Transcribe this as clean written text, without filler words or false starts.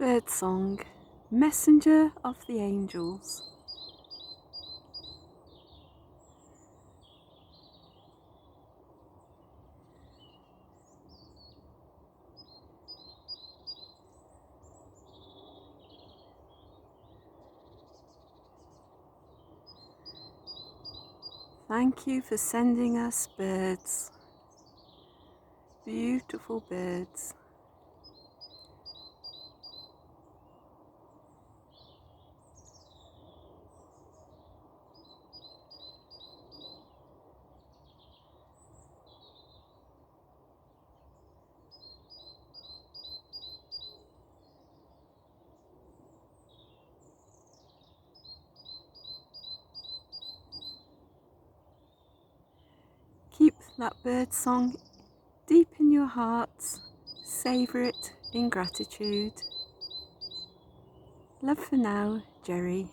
Birdsong, messenger of the angels. Thank you for sending us birds, beautiful birds. Keep that bird song deep in your hearts, savour it in gratitude. Love for now, Jerry.